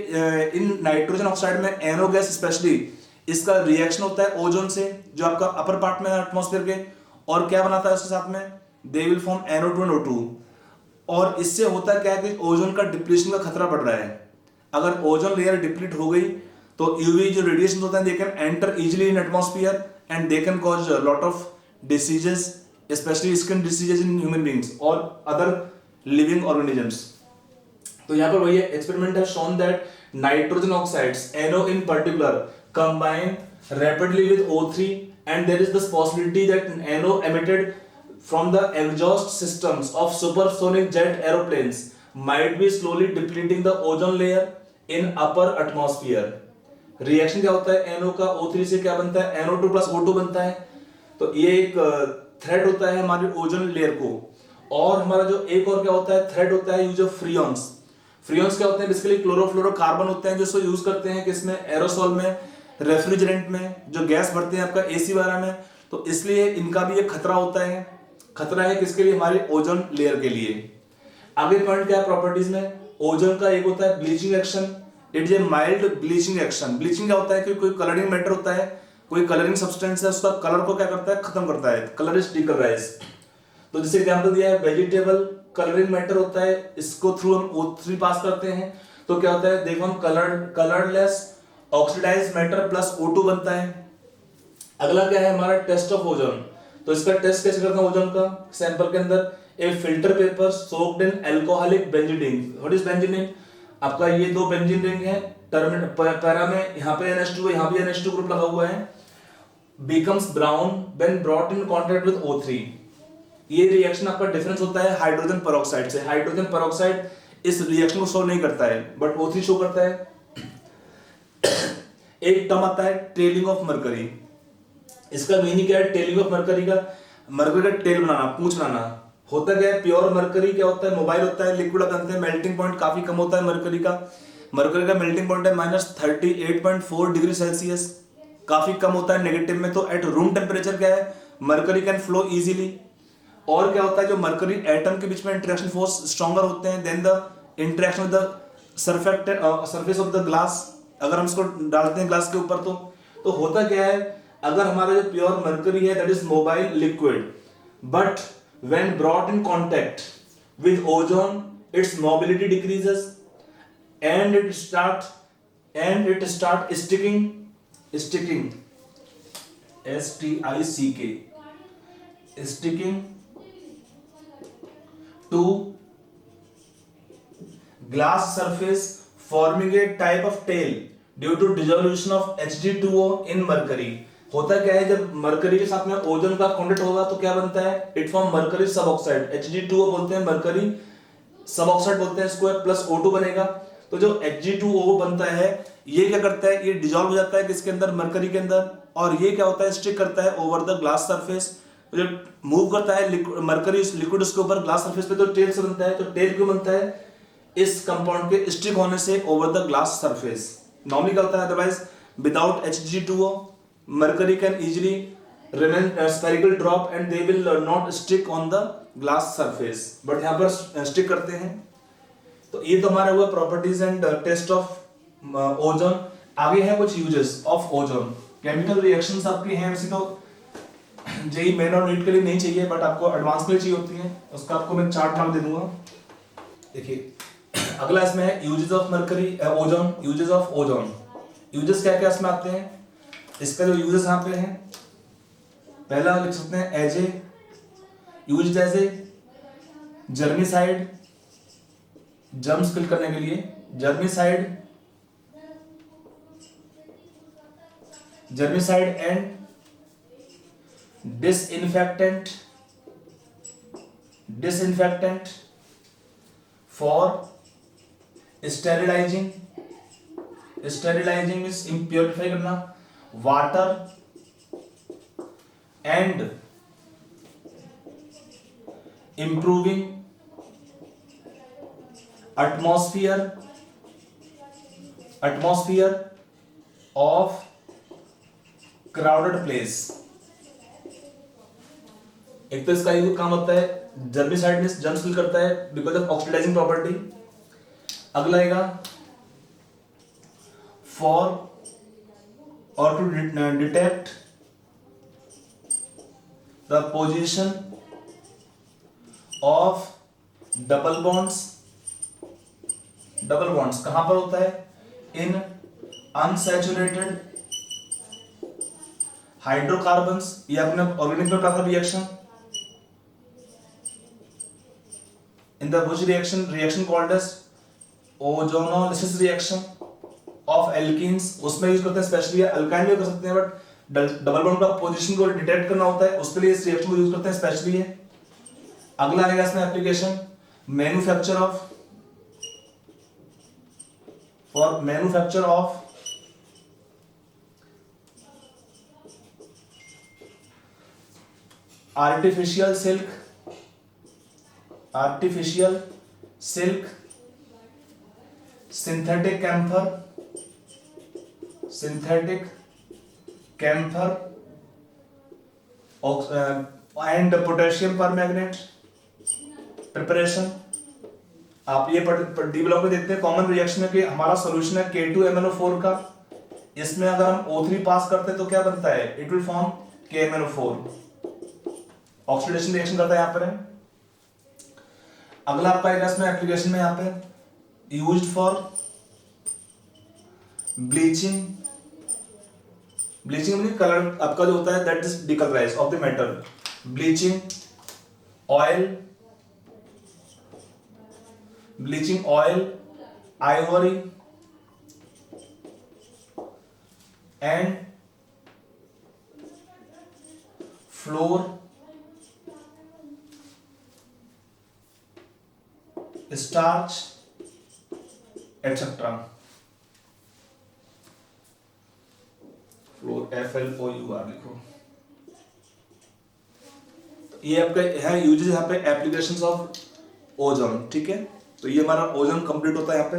इन नाइट्रोजन ऑक्साइड में एनो गैस स्पेशली इसका रिएक्शन होता है ओजोन से जो आपका अपर पार्ट में एटमॉस्फेयर के, और क्या बनाता है उसके साथ में, they will form NO2 and O2। और इससे होता क्या है कि ओजोन का डिप्लीशन का खतरा बढ़ रहा है। अगर ओजोन लेयर डिप्लीट हो गई तो यूवी जो रेडिएशन होता है they can enter easily in atmosphere and they can cause lot of diseases, specially skin diseases in human beings और अदर लिविंग ऑर्गेनिजम्स। तो यहाँ पर वही एक्सपेरिमेंट है shown that nitrogen oxides NO in particular combine rapidly with O3 and there is this possibility that NO emitted from the exhaust systems of supersonic jet aeroplanes might be slowly depleting the ozone layer in upper atmosphere। Reaction क्या होता है NO का O3 से क्या बनता है NO2 plus O2 बनता है, तो ये एक थ्रेट होता है हमारे ओजोन लेयर को। और हमारा जो एक और क्या होता है थ्रेट होता है यूज ऑफ फ्रियॉन्स। फ्रियॉन्स क्या होते हैं बेसिकली क्लोरोफ्लोरोकार्बन होते हैं जो इसको यूज करते हैं किसमें एरोसोल में, रेफ्रिजरेंट में, जो गैस भरते हैं आपका AC वगैरह में, तो इसलिए इनका भी एक खतरा होता है। खतरा है किसके लिए, हमारे ओजोन लेयर के लिए। आगे पॉइंट क्या है प्रॉपर्टीज में, ओजोन का एक होता है bleaching action, it is a mild bleaching action. Bleaching क्या होता है कि कोई कलरिंग मैटर होता है, कोई कलरिंग सब्सटेंस है, उसका कलर को क्या करता है खत्म करता है, कलर इज डिकलराइज। तो जैसे एग्जांपल दिया है वेजिटेबल कलरिंग मैटर होता है, इसको थ्रू हम O3 पास करते हैं तो क्या होता है देखो हम colourless oxidised matter plus O2 बनता है। अगला क्या है हमारा टेस्ट ऑफ ओजोन। तो इसका टेस्ट कैसे करते हैं ओजोन का, सैंपल के अंदर a filter paper soaked in alcoholic benzene ring. What is benzene ring, आपका ये दो बेंजीन रिंग है, पैरा में यहाँ पे NH2 है, यहाँ भी NH2 ग्रुप लगा हुआ है, becomes brown when brought in contact with O3। ये रिएक्शन आपका डिफरेंस होता है हाइड्रोजन पेरोक्साइड से। हाइड्रोजन पेरोक्साइड इस रिएक्शन को शो नहीं करता है बट O3 शो करता है। एक टर्म आता है टेलिंग ऑफ मरकरी। इसका मीनिंग क्या है टेलिंग ऑफ मरकरी का, मरकरी का टेल बनाना, पूंछ बनाना। होता क्या है प्योर मरकरी क्या होता है मोबाइल होता है, लिक्विड बनते हैं, मेल्टिंग पॉइंट काफी कम होता है मरकरी का। मरकरी का मेल्टिंग पॉइंट है -38.4 डिग्री सेल्सियस, काफी कम होता है नेगेटिव में। तो एट रूम टेम्परेचर क्या है मरकरी कैन फ्लो इजीली। और क्या होता है जो मरकरी एटम के बीच में इंटरेक्शन फोर्स स्ट्रॉन्गर होते हैं than the interaction with the surface of the glass. अगर हम इसको डालते हैं ग्लास के ऊपर तो होता क्या है अगर हमारा जो प्योर मरकरी है that is mobile liquid, but when brought in contact with ozone it's mobility decreases and it start sticking sticking to glass surface forming a type of tail due to dissolution of Hg2O in mercury। होता क्या है, जब mercury के साथ में ozone का contact होगा तो क्या बनता है, इट फॉर्म मरकरी सब ऑक्साइड, Hg2O बोलते हैं, मरकरी सब ऑक्साइड बोलते हैं इसको, प्लस O2 बनेगा। तो जो Hg2O बनता है ये क्या करता है, ये डिसॉल्व हो जाता है किसके अंदर, मरकरी के अंदर, और ये क्या होता है, स्टिक करता है ओवर द ग्लास सरफेस। जो मूव करता है मरकरी लिक्विड उसके ऊपर ग्लास सरफेस पे, तो टेल से बनता है। तो टेल क्यों बनता है, इस कंपाउंड के स्टिक होने से over the glass surface. Normally क्या होता है, otherwise without Hg2O mercury can easily remain a spherical drop and they will not stick on the glass surface, but यहाँ पर stick करते हैं। तो ये तो हमारा हुआ properties and test of ozone. आगे है कुछ uses of ozone. Chemical reactions आपके हैं, वैसे तो जेई मेन और नीट के लिए नहीं चाहिए, बट आपको एडवांस के लिए चाहिए होती है, उसका आपको मैं चार्ट मार्क दे दूंगा। देखिए अगला इसमें है uses of mercury ozone. Uses of ozone, uses क्या क्या इसमें आते हैं, इसका जो यूजेस यहाँ पे हैं, पहला लिख सकते हैं as a used as a germicide, germs kill करने के लिए, germicide and disinfectant for sterilizing means purify करना, water and improving atmosphere of crowded place. एक तो इसका ये काम होता है, जर्मिसाइड मींस जर्म्स किल करता है बिकॉज ऑफ ऑक्सीडाइजिंग प्रॉपर्टी। अगला आएगा for or to detect the position of double bonds कहां पर होता है, in unsaturated hydrocarbons, ये अपने ऑर्गेनिक में प्रकार reaction, in the which reaction called as ozonolysis reaction of alkenes, उसमें यूज करते हैं स्पेशली, अल्काइन भी कर सकते हैं, बट डबल बॉन्ड का पोजीशन को डिटेक्ट करना होता है, उसके लिए इस रिएक्शन को यूज करते हैं स्पेशली है। अगला आएगा इसमें application for manufacture of artificial silk, synthetic camphor and potassium permanganate preparation. आप ये डी ब्लॉक में देखते हैं कॉमन रिएक्शन है कि हमारा सॉल्यूशन है K2MnO4 का, इसमें अगर हम O3 पास करते हैं तो क्या बनता है, it will form KMnO4, oxidation reaction करता है यहाँ पर है। अगला आपका इसमें एप्लीकेशन में यहाँ पे यूज्ड फॉर ब्लीचिंग में कलर आपका जो होता है that is decolourize of the metal, bleaching oil, ivory and flour, starch etcetera. Flour FLOUR लिखो। ये आपका है यूजेस यहाँ पे एप्लीकेशंस ऑफ ओजोन, ठीक है। तो ये हमारा ओजोन कंप्लीट होता है यहाँ पे।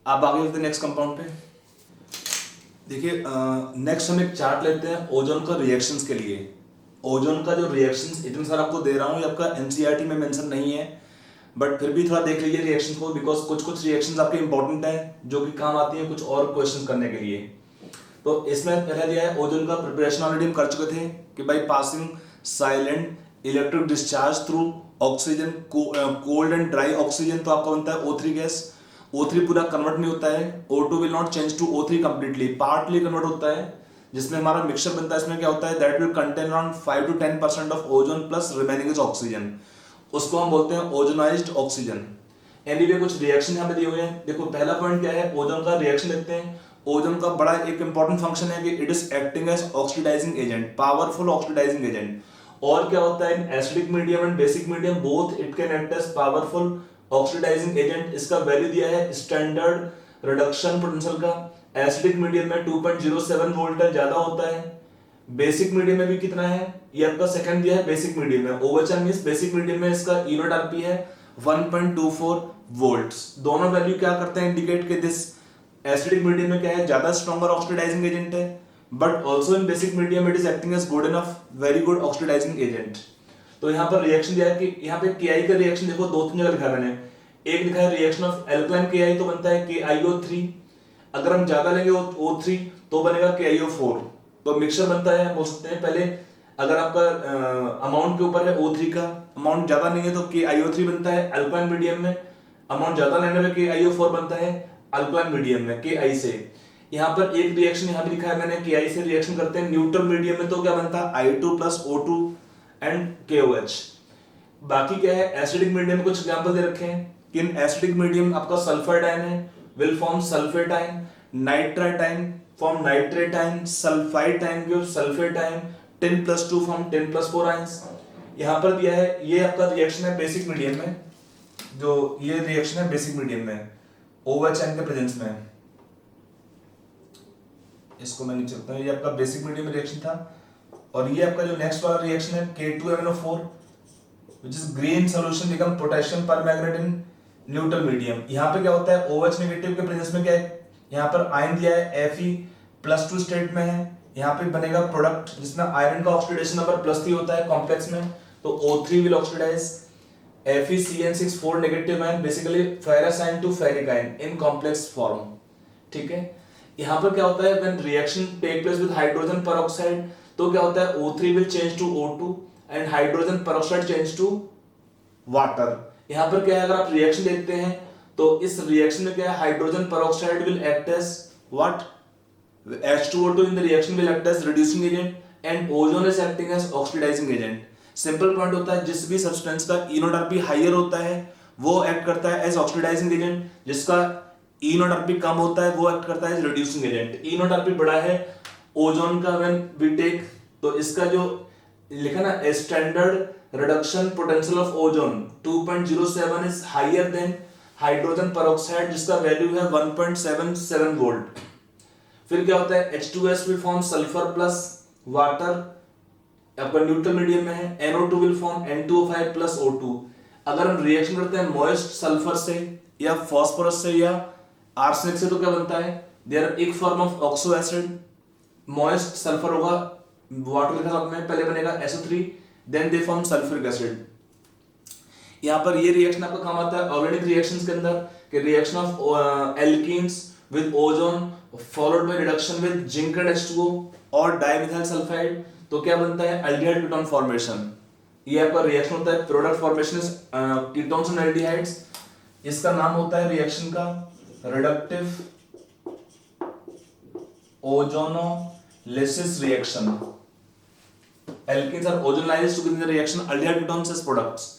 आप आगे चलते हैं नेक्स्ट कंपाउंड पे। देखिए नेक्स्ट हम एक चार्ट लेते हैं ओजोन का रिएक्शंस के लिए। ओजोन का जो रिएक्शंस इतने सारे आपको दे रहा हूँ, ये आपका एनसीईआरटी में मेंशन नहीं है, बट फिर भी थोड़ा देख लीजिए रिएक्शन को, बिकॉज कुछ रिएक्शंस आपके इंपॉर्टेंट हैं जो कि काम आती हैं कुछ और क्वेश्चंस करने के लिए। तो इसमें पहले दिया है ओजोन का प्रिपरेशन, ऑलरेडी हम कर चुके थे कि by passing silent electric discharge through oxygen, cold and dry oxygen, तो आपका बनता है O3 गैस। O3 पूरा कन्वर्ट नहीं होता है, O2 will not change to O3 completely, partly convert होता है, जिसमें हमारा मिक्सचर बनता है। इसमें क्या होता है, that will contain around 5 to 10% of ozone plus remaining is oxygen, उसको हम बोलते हैं ओजोनाइज्ड ऑक्सीजन। एनीवे कुछ रिएक्शन यहाँ पे दिए हुए हैं। देखो पहला पॉइंट क्या है, ओजोन का रिएक्शन देखते हैं। ओजोन का बड़ा एक इंपॉर्टेंट फंक्शन है कि it is acting as oxidising agent, powerful oxidising agent. और क्या होता है, in acidic medium and basic medium both it can act as powerful oxidising agent. इसका वैल्यू दिया है स्टैंडर्ड रिडक्शन पोटेंशियल का। एसिडिक मीडियम में 2.07 वोल्ट ज्यादा होता है। बेसिक मीडियम में भी कितना है, ये आपका सेकंड दिया है बेसिक मीडियम में। ओवरचैन मींस बेसिक मीडियम में इसका ई नॉट आरपी है 1.24 वोल्ट्स। दोनों वैल्यू क्या करते हैं, इंडिकेट के दिस एसिडिक मीडियम में क्या है, ज्यादा स्ट्रॉन्गर ऑक्सीडाइजिंग एजेंट है, but also in basic medium it is acting as good enough, very good oxidising agent. तो यहाँ पर रिएक्शन दिया है कि यहाँ पे KI का रिएक्शन देखो दो तीन जगह लिखा है मैंने। एक लिखा है रिएक्शन ऑफ एल्कलाइन KI तो बनता है KiO3, अगर हम ज्यादा लेंगे O3 तो बनेगा KiO4। तो मिक्सचर बनता है, बोल सकते हैं पहले अगर आपका अमाउंट के ऊपर है O3 का, अमाउंट ज्यादा नहीं है तो KiO3 बनता है अल्कलाइन मीडियम में, अमाउंट ज्यादा लेने पे KiO4 बनता है अल्कलाइन मीडियम में Ki से। यहाँ पर एक रिएक्शन यहाँ भी लिखा है मैंने, Ki से रिएक्शन करते हैं न्यूट्रल मीडियम में तो क्या बनता है I2 plus O2 and KOH। बाकी क्या है, एसिडिक मीडियम में कुछ एग्जांपल दे रखे हैं कि इन एसिडिक मीडियम आपका सल्फर आयन है, will form sulphate ion, nitrite ion form nitrate ion, sulphide ion give sulphate ion, 10+2 form 10+4 ions. यहाँ पर दिया है, ये आपका रिएक्शन है बेसिक मीडियम में, जो ये रिएक्शन है बेसिक मीडियम में OH आयन के प्रेजेंस में। इसको मैं नीचे रखता हूं, ये आपका बेसिक मीडियम रिएक्शन था। और ये आपका जो नेक्स्ट वाला रिएक्शन है K2MnO4 which is green solution become potassium permanganate in neutral medium। यहाँ पे क्या होता है, OH नेगेटिव के प्रेजेंस में क्या है, यहाँ पर आयन दिया है Fe+2 स्टेट में है, यहाँ पे बनेगा प्रोडक्ट जिसमें आयरन का ऑक्सीडेशन नंबर +3 होता है कॉम्प्लेक्स में, तो O3 will oxidise FeCN6 4 negative ion, basically ferrous ion to ferric ion in complex form. ठीक है, यहाँ पर क्या होता है, when reaction take place with hydrogen peroxide तो क्या होता है, O3 will change to O2 and hydrogen peroxide change to water. यहाँ पर क्या है, अगर आप रिएक्शन देखते हैं तो इस रिएक्शन में क्या है, hydrogen peroxide will act as what, H2O2 in the reaction will act as reducing agent and ozone is acting as oxidising agent. Simple point होता है, जिस भी सब्सटेंस का ई नॉट आरपी हायर होता है वो एक्ट करता है एज ऑक्सीडाइजिंग एजेंट, जिसका ई नॉट आरपी कम होता है वो एक्ट करता है as reducing agent. E naught RP बड़ा है ओजोन का व्हेन वी टेक, तो इसका जो लिखा ना standard reduction potential of ozone 2.07 is higher than hydrogen peroxide जिसका वैल्यू है 1.77 वोल्ट। फिर क्या होता है, H2S will form sulphur plus water, आपका न्यूट्रल मीडियम में है, NO2 will form N2O5 plus O2। अगर हम रिएक्शन करते हैं मॉइस्ट सल्फर से या फास्फोरस से या आर्सेनिक से तो क्या बनता है, देयर एक form of oxo acid, moist sulphur होगा वाटर के साथ में, पहले बनेगा SO3 then they form sulphuric acid. यहाँ पर ये रिएक्शन आपका काम आता है ऑर्गेनिक रिएक्शंस के अंदर कि reaction of alkenes with ozone followed by reduction with zinc and H2O और डाइमिथाइल सल्फाइड तो क्या बनता है, एल्डिहाइड कीटोन फॉर्मेशन। ये आपका रिएक्शन होता है, product formation is ketones and aldehydes. इसका नाम होता है रिएक्शन का reductive ozonolysis reaction. Alkenes are ozonized to give the reaction aldehyde ketones as products.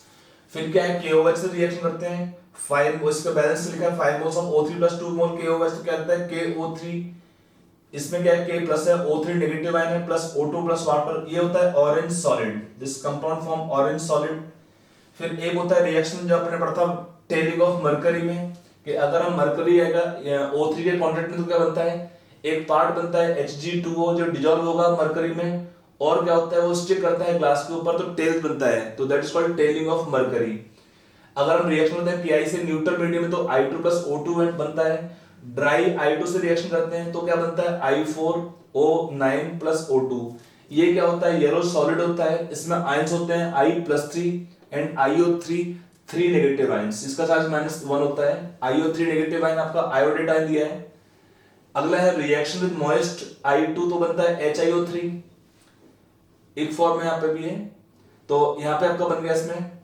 फिर क्या है, KOH से रिएक्शन करते हैं, 5 मोल्स का बैलेंस लिखा है 5 moles of O3 plus 2 mole KOH तो क्या आता है KO3। इसमें क्या है, K प्लस है, O3 नेगेटिव आयन है प्लस O2 प्लस वाटर, ये होता है orange solid, this compound form orange solid. फिर एक होता है रिएक्शन जो आपने पढ़ा था टेलिंग ऑफ मरकरी में कि अगर हम मरकरी आएगा O3 के कांटेक्ट में तो क्या बनता है, एक पार्ट बनता है Hg2O जो डिसॉल्व होगा मरकरी में, और क्या होता है वो स्टिक करता है ग्लास के ऊपर तो टेल्स बनता है, तो that is called telling of mercury. अगर हम रिएक्शन करते हैं Ki से न्यूट्रल मीडियम में तो I2 प्लस O2 बनता है, ड्राई I2 से रिएक्शन करते हैं तो क्या बनता है I4O9 प्लस O2। ये क्या होता है, येलो सॉलिड होता है, इसमें आयंस होते हैं I+3 and IO3 3 negative ions, इसका चार्ज -1 होता है। IO3 नेगेटिव आयन आपका आयोडेट आयन दिया है। अगला है रिएक्शन विद मॉइस्ट I2 तो बनता है HiO3, एक फॉर्म में यहाँ पे भी है, तो यहाँ पे आपका बन गया इसमें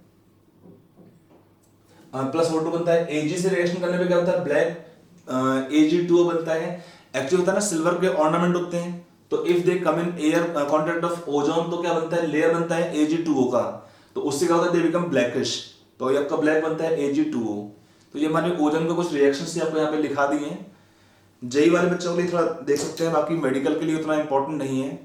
प्लस O2 बनता है। Ag से रिएक्शन करने पे क्या होता है, ब्लैक Ag2O बनता है। एक्चुअली होता है ना सिल्वर के ऑर्नामेंट होते हैं, तो if they come in air contact of ozone तो क्या बनता है, लेयर बनता है Ag2O का, तो उससे क्या होता है दे बिकम ब्लैकिश, तो ये आपका ब्लैक बनता है Ag2O। तो ये हमारे ओजोन के कुछ रिएक्शंस आपको यहाँ पे लिखा दिए हैं। जेई वाले बच्चों के लिए थोड़ा देख सकते हैं, बाकी मेडिकल के लिए उतना इंपॉर्टेंट नहीं है।